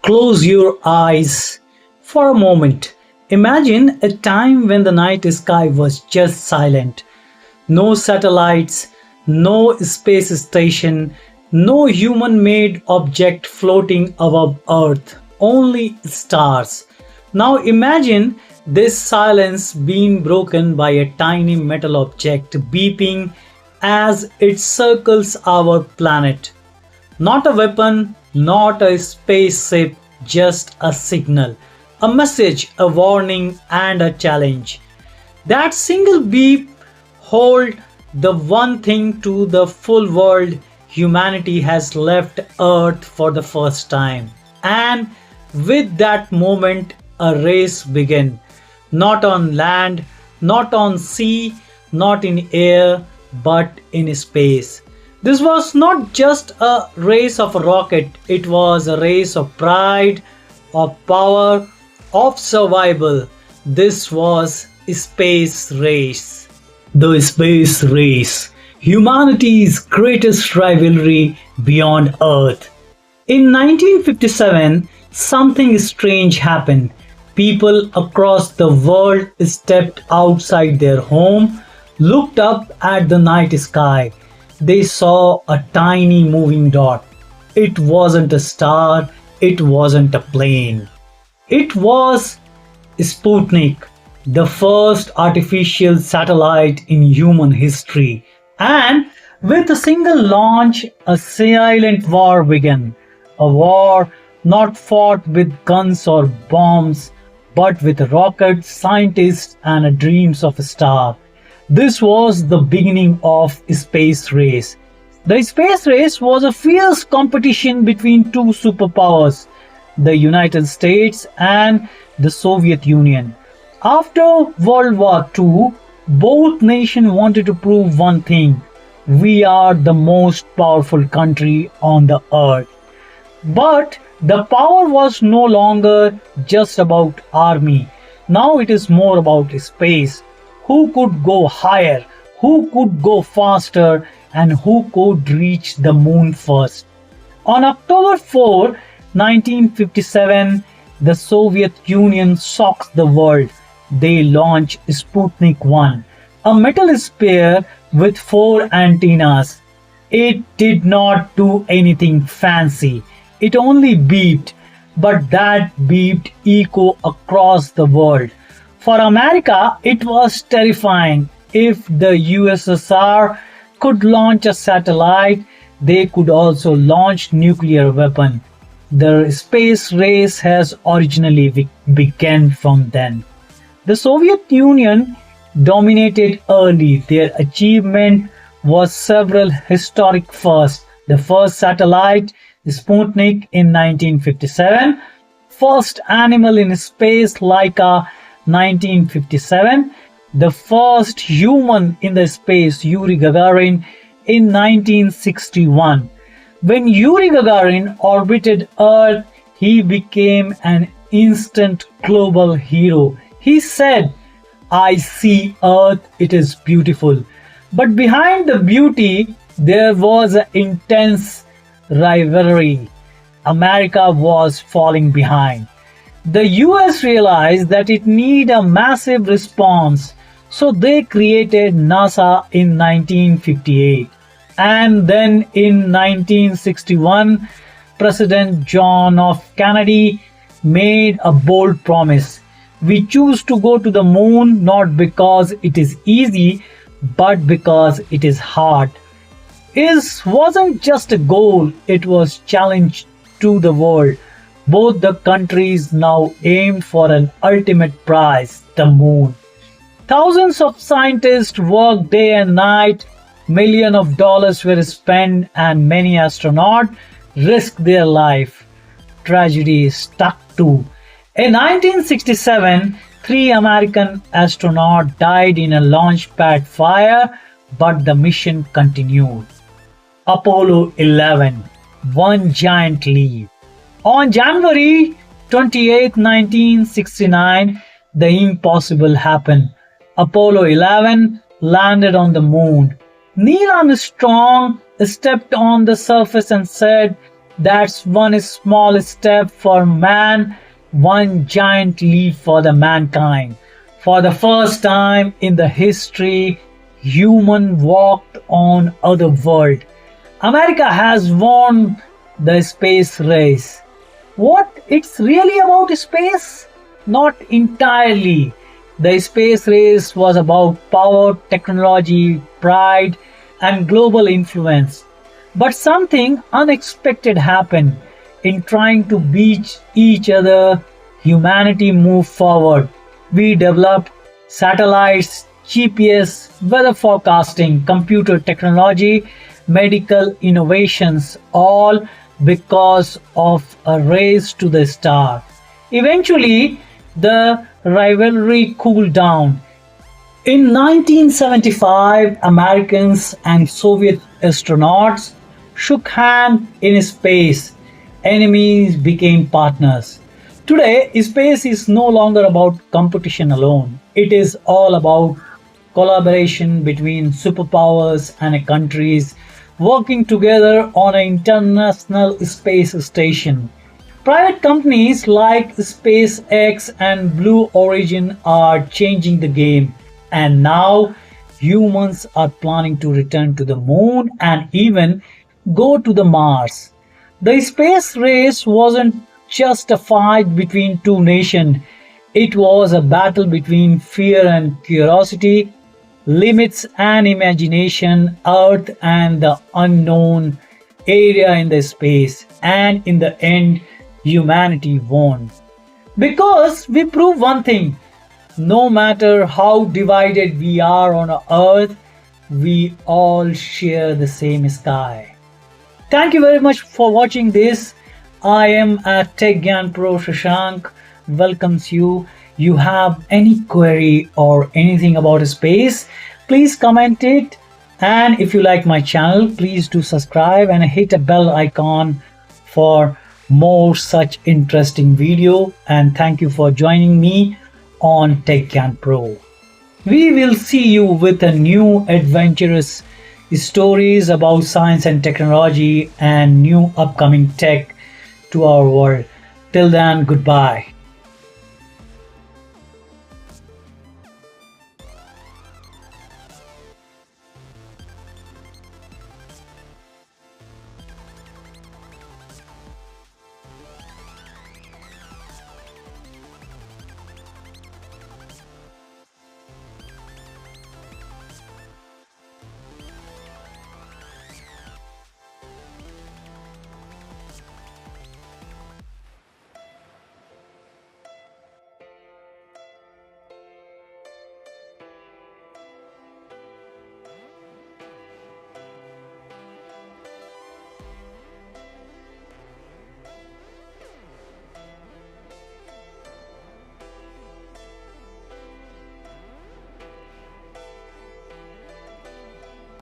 Close your eyes for a moment. Imagine a time when the night sky was just silent. No satellites, no space station, no human made object floating above Earth, only stars. Now imagine this silence being broken by a tiny metal object beeping as it circles our planet. Not a weapon, not a spaceship, just a signal, a message, a warning, and a challenge. That single beep hold the one thing to the full world: humanity has left Earth for the first time. And with that moment, a race began. Not on land, not on sea, not in air, but in space. This was not just a race of a rocket, it was a race of pride, of power, of survival. This was a space race. The space race, humanity's greatest rivalry beyond Earth. In 1957, something strange happened. People across the world stepped outside their home, looked up at the night sky. They saw a tiny moving dot. It wasn't a star, it wasn't a plane. It was Sputnik, the first artificial satellite in human history. And with a single launch, a silent war began. A war not fought with guns or bombs, but with rockets, scientists, and dreams of a star. This was the beginning of space race. The space race was a fierce competition between two superpowers, the United States and the Soviet Union. After World War II, both nations wanted to prove one thing: we are the most powerful country on the earth. But the power was no longer just about army. Now it is more about space. Who could go higher? Who could go faster? And who could reach the moon first? On October 4, 1957, the Soviet Union shocked the world. They launched Sputnik 1, a metal sphere with 4 antennas. It did not do anything fancy. It only beeped, but that beeped echo across the world. For America, it was terrifying. If the USSR could launch a satellite, they could also launch nuclear weapon. The space race has originally began from then. The Soviet Union dominated early. Their achievement was several historic firsts. The first satellite, Sputnik in 1957, first animal in space, Laika 1957, the first human in the space, Yuri Gagarin in 1961. When Yuri Gagarin orbited Earth, he became an instant global hero. He said, "I see Earth, it is beautiful." But behind the beauty, there was an intense rivalry. America was falling behind. The US realized that it needed a massive response, so they created NASA in 1958. And then in 1961, President John F. Kennedy made a bold promise. We choose to go to the moon not because it is easy, but because it is hard. It wasn't just a goal, it was challenge to the world. Both the countries now aimed for an ultimate prize, the moon. Thousands of scientists worked day and night, millions of dollars were spent, and many astronauts risked their life. Tragedy struck too. In 1967, 3 American astronauts died in a launch pad fire, but the mission continued. Apollo 11, one giant leap. On January 28, 1969, the impossible happened. Apollo 11 landed on the moon. Neil Armstrong stepped on the surface and said, That's one small step for man, one giant leap for the mankind. For the first time in the history, human walked on other world. America has won the space race. What it's really about space? Not entirely. The space race was about power, technology, pride, and global influence. But something unexpected happened. In trying to beat each other, humanity moved forward. We developed satellites, GPS, weather forecasting, computer technology, medical innovations, all because of a race to the star. Eventually, the rivalry cooled down. In 1975, Americans and Soviet astronauts shook hands in space. Enemies became partners. Today, space is no longer about competition alone. It is all about collaboration between superpowers and countries working together on an international space station. Private companies like SpaceX and Blue Origin are changing the game, and now humans are planning to return to the moon and even go to the Mars. The space race wasn't just a fight between two nations, it was a battle between fear and curiosity, limits and imagination, Earth and the unknown area in the space, and in the end, humanity won. Because we prove one thing: no matter how divided we are on Earth, we all share the same sky. Thank you very much for watching this. I am at Techgayanpro Shashank welcomes you. You have any query or anything about space, please comment it. And if you like my channel, please do subscribe and hit a bell icon for more such interesting video. And thank you for joining me on Techgayanpro. We will see you with a new adventurous stories about science and technology and new upcoming tech to our world. Till then, goodbye.